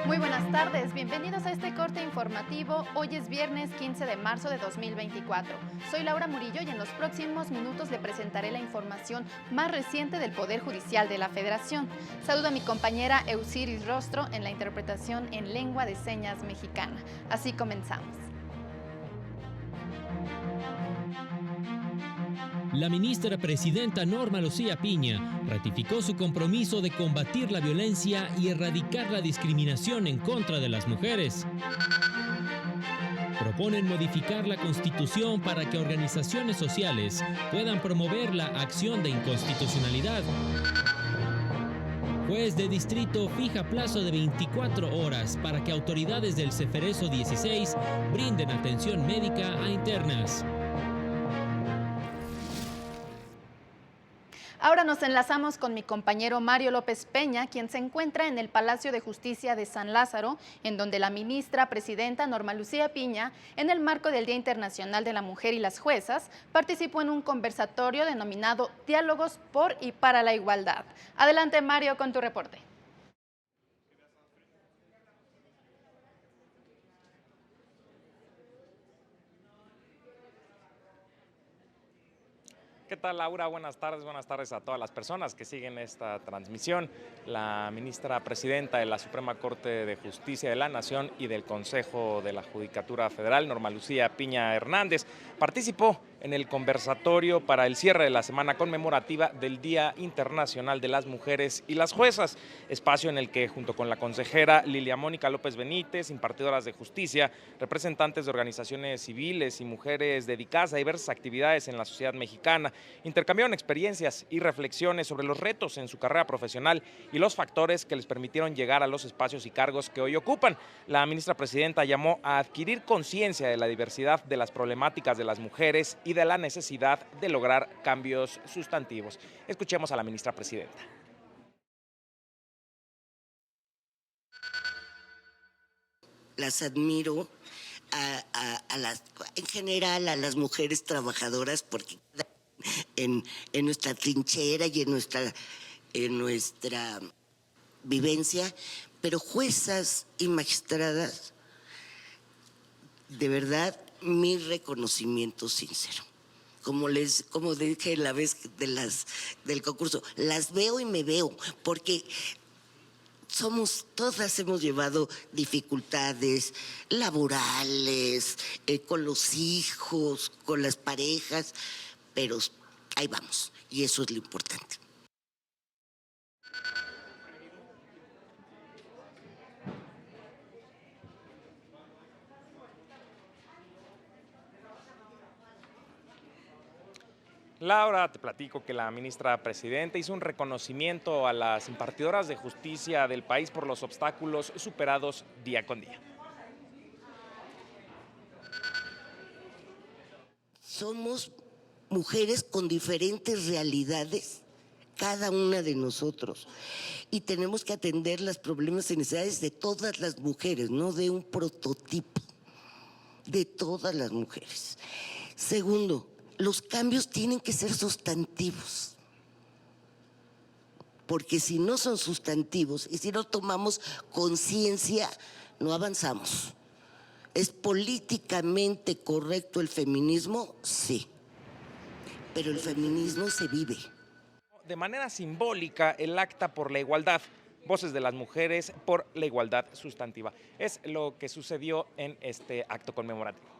Muy buenas tardes, bienvenidos a este corte informativo. Hoy es viernes 15 de marzo de 2024. Soy Laura Murillo y en los próximos minutos le presentaré la información más reciente del Poder Judicial de la Federación. Saludo a mi compañera Eusiris Rostro en la interpretación en lengua de señas mexicana. Así comenzamos. La ministra presidenta Norma Lucía Piña ratificó su compromiso de combatir la violencia y erradicar la discriminación en contra de las mujeres. Proponen modificar la Constitución para que organizaciones sociales puedan promover la acción de inconstitucionalidad. Juez de distrito fija plazo de 24 horas para que autoridades del Ceferezo 16 brinden atención médica a internas. Ahora nos enlazamos con mi compañero Mario López Peña, quien se encuentra en el Palacio de Justicia de San Lázaro, en donde la ministra presidenta Norma Lucía Piña, en el marco del Día Internacional de la Mujer y las Juezas, participó en un conversatorio denominado Diálogos por y para la Igualdad. Adelante, Mario, con tu reporte. ¿Qué tal, Laura? Buenas tardes a todas las personas que siguen esta transmisión. La ministra presidenta de la Suprema Corte de Justicia de la Nación y del Consejo de la Judicatura Federal, Norma Lucía Piña Hernández, participó en el conversatorio para el cierre de la semana conmemorativa del Día Internacional de las Mujeres y las Juezas, espacio en el que, junto con la consejera Lilia Mónica López Benítez, impartidoras de justicia, representantes de organizaciones civiles y mujeres dedicadas a diversas actividades en la sociedad mexicana, intercambiaron experiencias y reflexiones sobre los retos en su carrera profesional y los factores que les permitieron llegar a los espacios y cargos que hoy ocupan. La ministra presidenta llamó a adquirir conciencia de la diversidad de las problemáticas de las mujeres y de la necesidad de lograr cambios sustantivos. Escuchemos a la ministra presidenta. Las admiro en general a las mujeres trabajadoras porque en nuestra trinchera y en nuestra vivencia, pero juezas y magistradas, de verdad, mi reconocimiento sincero. Como dije la vez del concurso, las veo y me veo, porque todas hemos llevado dificultades laborales, con los hijos, con las parejas, pero ahí vamos, y eso es lo importante. Laura, te platico que la ministra presidenta hizo un reconocimiento a las impartidoras de justicia del país por los obstáculos superados día con día. Somos mujeres con diferentes realidades, cada una de nosotros, y tenemos que atender los problemas y necesidades de todas las mujeres, no de un prototipo, de todas las mujeres. Segundo, los cambios tienen que ser sustantivos, porque si no son sustantivos y si no tomamos conciencia, no avanzamos. ¿Es políticamente correcto el feminismo? Sí, pero el feminismo se vive. De manera simbólica, el Acta por la Igualdad, Voces de las Mujeres por la Igualdad Sustantiva. Es lo que sucedió en este acto conmemorativo.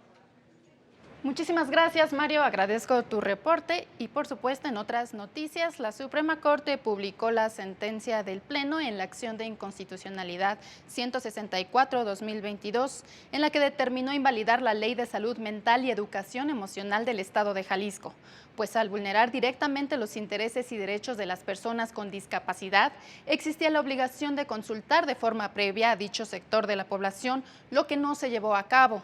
Muchísimas gracias, Mario. Agradezco tu reporte y, por supuesto, en otras noticias, la Suprema Corte publicó la sentencia del Pleno en la acción de inconstitucionalidad 164-2022, en la que determinó invalidar la Ley de Salud Mental y Educación Emocional del Estado de Jalisco, pues al vulnerar directamente los intereses y derechos de las personas con discapacidad, existía la obligación de consultar de forma previa a dicho sector de la población, lo que no se llevó a cabo.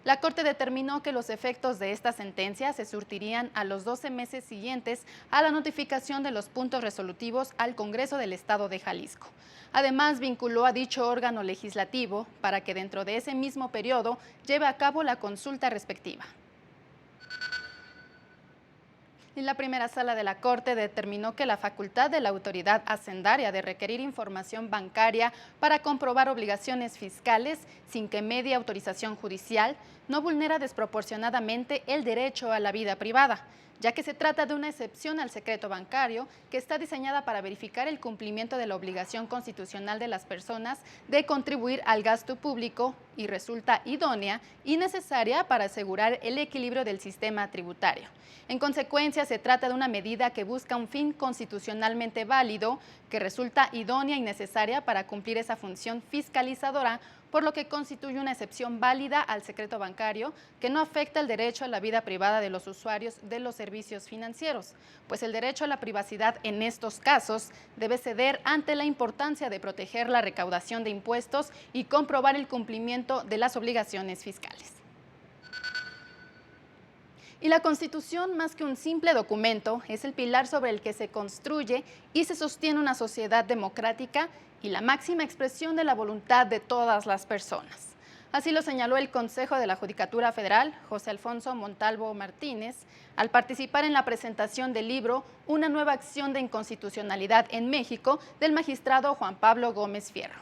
La Corte determinó que los efectos de esta sentencia se surtirían a los 12 meses siguientes a la notificación de los puntos resolutivos al Congreso del Estado de Jalisco. Además, vinculó a dicho órgano legislativo para que dentro de ese mismo periodo lleve a cabo la consulta respectiva. Y la primera sala de la Corte determinó que la facultad de la autoridad hacendaria de requerir información bancaria para comprobar obligaciones fiscales sin que medie autorización judicial no vulnera desproporcionadamente el derecho a la vida privada, ya que se trata de una excepción al secreto bancario que está diseñada para verificar el cumplimiento de la obligación constitucional de las personas de contribuir al gasto público y resulta idónea y necesaria para asegurar el equilibrio del sistema tributario. En consecuencia, se trata de una medida que busca un fin constitucionalmente válido, que resulta idónea y necesaria para cumplir esa función fiscalizadora, por lo que constituye una excepción válida al secreto bancario que no afecta el derecho a la vida privada de los usuarios de los servicios financieros, pues el derecho a la privacidad en estos casos debe ceder ante la importancia de proteger la recaudación de impuestos y comprobar el cumplimiento de las obligaciones fiscales. Y la Constitución, más que un simple documento, es el pilar sobre el que se construye y se sostiene una sociedad democrática y la máxima expresión de la voluntad de todas las personas. Así lo señaló el Consejo de la Judicatura Federal, José Alfonso Montalvo Martínez, al participar en la presentación del libro Una nueva acción de inconstitucionalidad en México del magistrado Juan Pablo Gómez Fierro.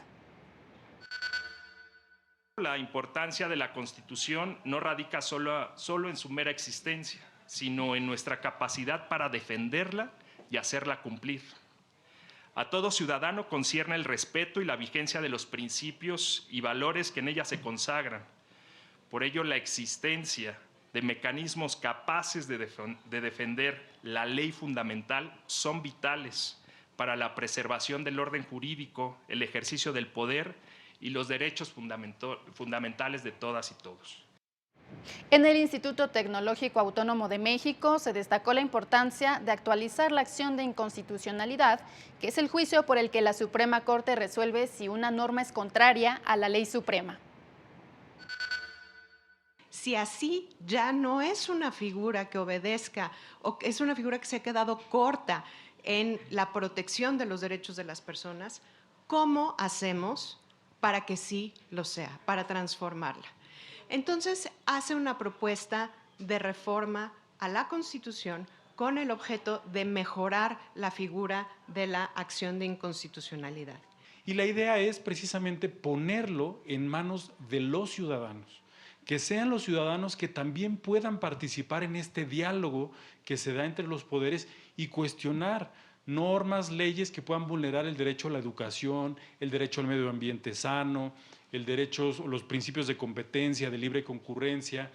La importancia de la Constitución no radica solo en su mera existencia, sino en nuestra capacidad para defenderla y hacerla cumplir. A todo ciudadano concierne el respeto y la vigencia de los principios y valores que en ella se consagran. Por ello, la existencia de mecanismos capaces de defender la ley fundamental son vitales para la preservación del orden jurídico, el ejercicio del poder y los derechos fundamentales de todas y todos. En el Instituto Tecnológico Autónomo de México se destacó la importancia de actualizar la acción de inconstitucionalidad, que es el juicio por el que la Suprema Corte resuelve si una norma es contraria a la ley suprema. Si así ya no es una figura que obedezca o es una figura que se ha quedado corta en la protección de los derechos de las personas, ¿cómo hacemos para que sí lo sea, para transformarla? Entonces, hace una propuesta de reforma a la Constitución con el objeto de mejorar la figura de la acción de inconstitucionalidad. Y la idea es precisamente ponerlo en manos de los ciudadanos, que sean los ciudadanos que también puedan participar en este diálogo que se da entre los poderes y cuestionar normas, leyes que puedan vulnerar el derecho a la educación, el derecho al medio ambiente sano, el derecho, los principios de competencia, de libre concurrencia.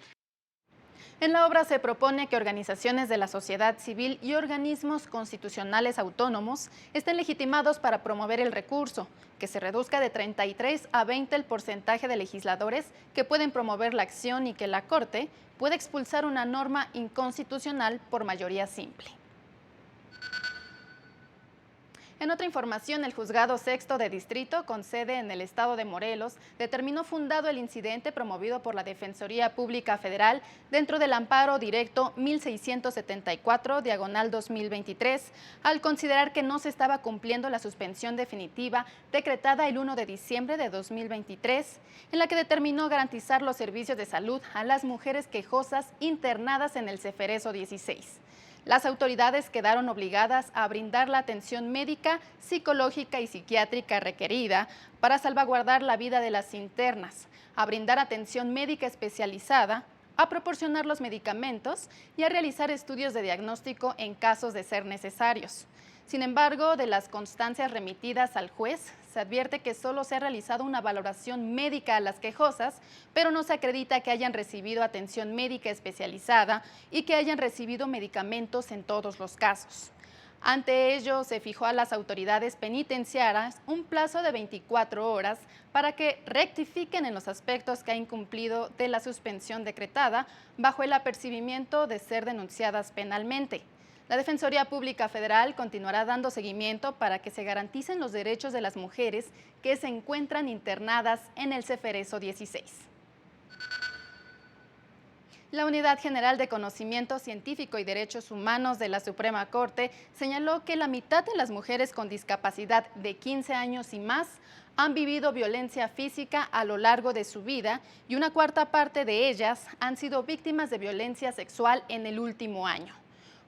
En la obra se propone que organizaciones de la sociedad civil y organismos constitucionales autónomos estén legitimados para promover el recurso, que se reduzca de 33 a 20 el porcentaje de legisladores que pueden promover la acción y que la Corte pueda expulsar una norma inconstitucional por mayoría simple. En otra información, el Juzgado Sexto de Distrito, con sede en el estado de Morelos, determinó fundado el incidente promovido por la Defensoría Pública Federal dentro del amparo directo 1674/2023, al considerar que no se estaba cumpliendo la suspensión definitiva decretada el 1 de diciembre de 2023, en la que determinó garantizar los servicios de salud a las mujeres quejosas internadas en el Ceferezo 16. Las autoridades quedaron obligadas a brindar la atención médica, psicológica y psiquiátrica requerida para salvaguardar la vida de las internas, a brindar atención médica especializada, a proporcionar los medicamentos y a realizar estudios de diagnóstico en casos de ser necesarios. Sin embargo, de las constancias remitidas al juez, se advierte que solo se ha realizado una valoración médica a las quejosas, pero no se acredita que hayan recibido atención médica especializada y que hayan recibido medicamentos en todos los casos. Ante ello, se fijó a las autoridades penitenciarias un plazo de 24 horas para que rectifiquen en los aspectos que ha incumplido de la suspensión decretada bajo el apercibimiento de ser denunciadas penalmente. La Defensoría Pública Federal continuará dando seguimiento para que se garanticen los derechos de las mujeres que se encuentran internadas en el Ceferezo 16. La Unidad General de Conocimiento Científico y Derechos Humanos de la Suprema Corte señaló que la mitad de las mujeres con discapacidad de 15 años y más han vivido violencia física a lo largo de su vida y una cuarta parte de ellas han sido víctimas de violencia sexual en el último año.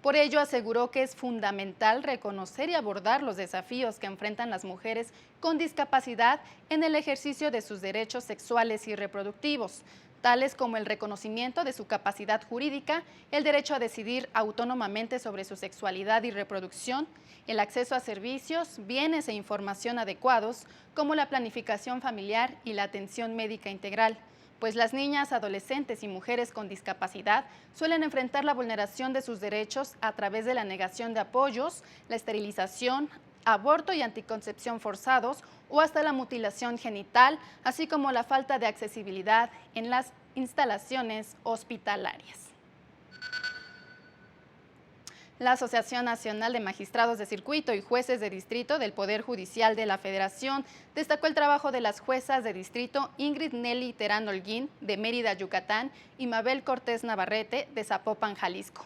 Por ello, aseguró que es fundamental reconocer y abordar los desafíos que enfrentan las mujeres con discapacidad en el ejercicio de sus derechos sexuales y reproductivos, tales como el reconocimiento de su capacidad jurídica, el derecho a decidir autónomamente sobre su sexualidad y reproducción, el acceso a servicios, bienes e información adecuados, como la planificación familiar y la atención médica integral, pues las niñas, adolescentes y mujeres con discapacidad suelen enfrentar la vulneración de sus derechos a través de la negación de apoyos, la esterilización, aborto y anticoncepción forzados o hasta la mutilación genital, así como la falta de accesibilidad en las instalaciones hospitalarias. La Asociación Nacional de Magistrados de Circuito y Jueces de Distrito del Poder Judicial de la Federación destacó el trabajo de las juezas de distrito Ingrid Nelly Terán Holguín, de Mérida, Yucatán, y Mabel Cortés Navarrete, de Zapopan, Jalisco.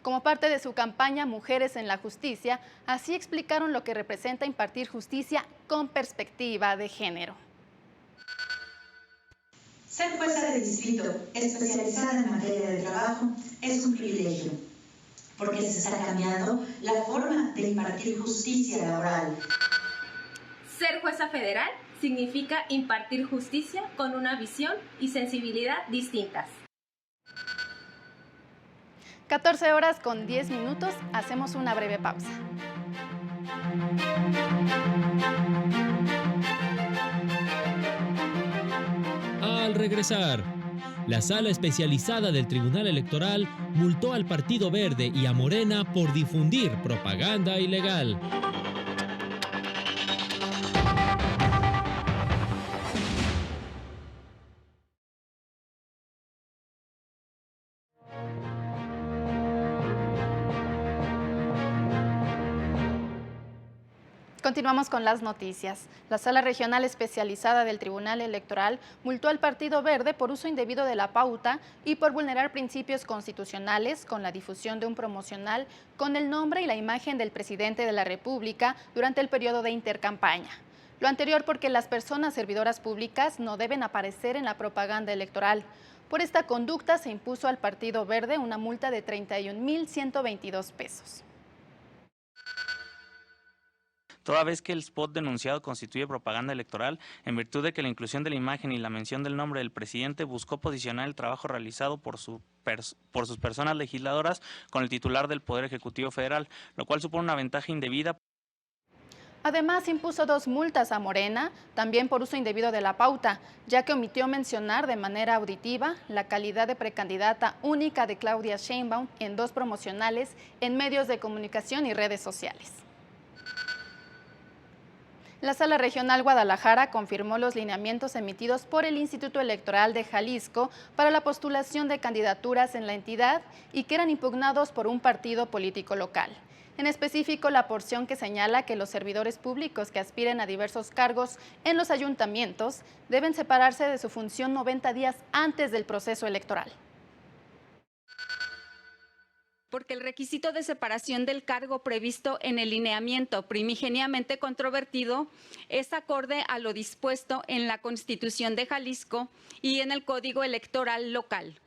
Como parte de su campaña Mujeres en la Justicia, así explicaron lo que representa impartir justicia con perspectiva de género. Ser jueza de distrito especializada en materia de trabajo es un privilegio, porque se está cambiando la forma de impartir justicia laboral. Ser jueza federal significa impartir justicia con una visión y sensibilidad distintas. 14 horas con 10 minutos, hacemos una breve pausa. Al regresar, la sala especializada del Tribunal Electoral multó al Partido Verde y a Morena por difundir propaganda ilegal. Continuamos con las noticias. La Sala Regional Especializada del Tribunal Electoral multó al Partido Verde por uso indebido de la pauta y por vulnerar principios constitucionales con la difusión de un promocional con el nombre y la imagen del presidente de la República durante el periodo de intercampaña. Lo anterior porque las personas servidoras públicas no deben aparecer en la propaganda electoral. Por esta conducta se impuso al Partido Verde una multa de 31,122 pesos. Toda vez que el spot denunciado constituye propaganda electoral, en virtud de que la inclusión de la imagen y la mención del nombre del presidente buscó posicionar el trabajo realizado por sus personas legisladoras con el titular del Poder Ejecutivo Federal, lo cual supone una ventaja indebida. Además, impuso 2 multas a Morena, también por uso indebido de la pauta, ya que omitió mencionar de manera auditiva la calidad de precandidata única de Claudia Sheinbaum en 2 promocionales en medios de comunicación y redes sociales. La Sala Regional Guadalajara confirmó los lineamientos emitidos por el Instituto Electoral de Jalisco para la postulación de candidaturas en la entidad y que eran impugnados por un partido político local. En específico, la porción que señala que los servidores públicos que aspiren a diversos cargos en los ayuntamientos deben separarse de su función 90 días antes del proceso electoral. Porque el requisito de separación del cargo previsto en el lineamiento primigeniamente controvertido es acorde a lo dispuesto en la Constitución de Jalisco y en el Código Electoral local.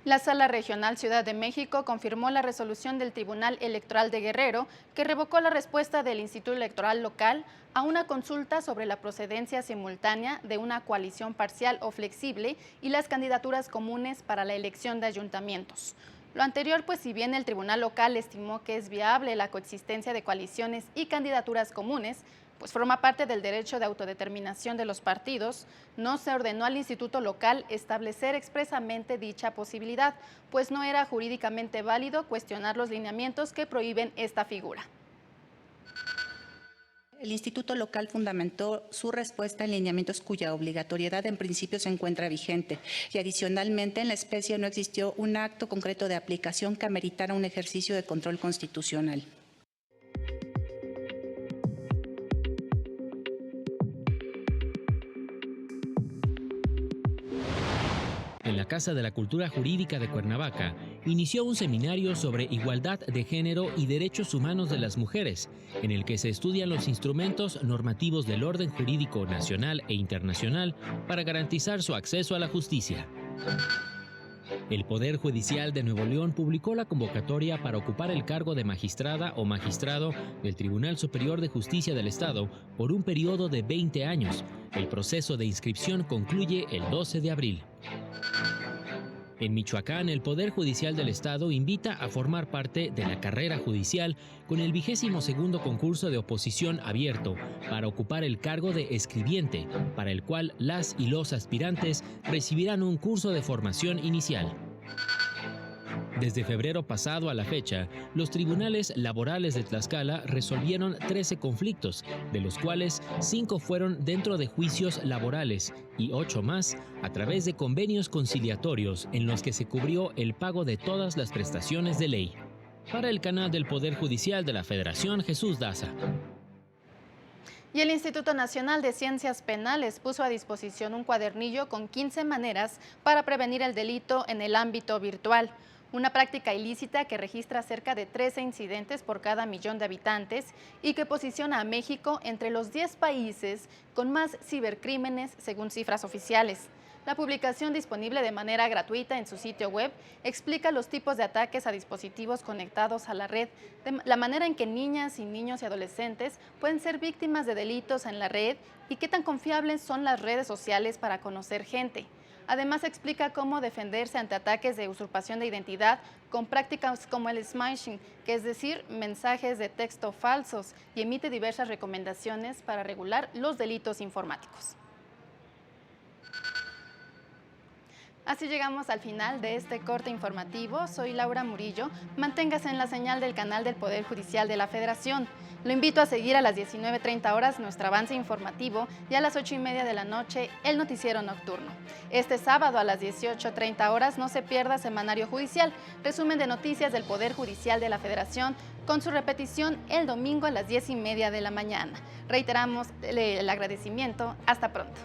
La Sala Regional Ciudad de México confirmó la resolución del Tribunal Electoral de Guerrero que revocó la respuesta del Instituto Electoral local a una consulta sobre la procedencia simultánea de una coalición parcial o flexible y las candidaturas comunes para la elección de ayuntamientos. Lo anterior, pues si bien el tribunal local estimó que es viable la coexistencia de coaliciones y candidaturas comunes, pues forma parte del derecho de autodeterminación de los partidos, no se ordenó al instituto local establecer expresamente dicha posibilidad, pues no era jurídicamente válido cuestionar los lineamientos que prohíben esta figura. El Instituto Local fundamentó su respuesta en lineamientos cuya obligatoriedad en principio se encuentra vigente y adicionalmente en la especie no existió un acto concreto de aplicación que ameritara un ejercicio de control constitucional. En la Casa de la Cultura Jurídica de Cuernavaca, inició un seminario sobre igualdad de género y derechos humanos de las mujeres, en el que se estudian los instrumentos normativos del orden jurídico nacional e internacional para garantizar su acceso a la justicia. El Poder Judicial de Nuevo León publicó la convocatoria para ocupar el cargo de magistrada o magistrado del Tribunal Superior de Justicia del Estado por un periodo de 20 años. El proceso de inscripción concluye el 12 de abril. En Michoacán, el Poder Judicial del Estado invita a formar parte de la carrera judicial con el 22º concurso de oposición abierto para ocupar el cargo de escribiente, para el cual las y los aspirantes recibirán un curso de formación inicial. Desde febrero pasado a la fecha, los tribunales laborales de Tlaxcala resolvieron 13 conflictos, de los cuales 5 fueron dentro de juicios laborales y 8 más a través de convenios conciliatorios en los que se cubrió el pago de todas las prestaciones de ley. Para el canal del Poder Judicial de la Federación, Jesús Daza. Y el Instituto Nacional de Ciencias Penales puso a disposición un cuadernillo con 15 maneras para prevenir el delito en el ámbito virtual. Una práctica ilícita que registra cerca de 13 incidentes por cada millón de habitantes y que posiciona a México entre los 10 países con más cibercrímenes según cifras oficiales. La publicación, disponible de manera gratuita en su sitio web, explica los tipos de ataques a dispositivos conectados a la red, la manera en que niñas y niños y adolescentes pueden ser víctimas de delitos en la red y qué tan confiables son las redes sociales para conocer gente. Además, explica cómo defenderse ante ataques de usurpación de identidad con prácticas como el smishing, que es decir, mensajes de texto falsos, y emite diversas recomendaciones para regular los delitos informáticos. Así llegamos al final de este corte informativo. Soy Laura Murillo. Manténgase en la señal del canal del Poder Judicial de la Federación. Lo invito a seguir a las 19:30 horas nuestro avance informativo y a las 8:30 de la noche el noticiero nocturno. Este sábado a las 18:30 horas no se pierda Semanario Judicial, resumen de noticias del Poder Judicial de la Federación, con su repetición el domingo a las 10:30 de la mañana. Reiteramos el agradecimiento. Hasta pronto.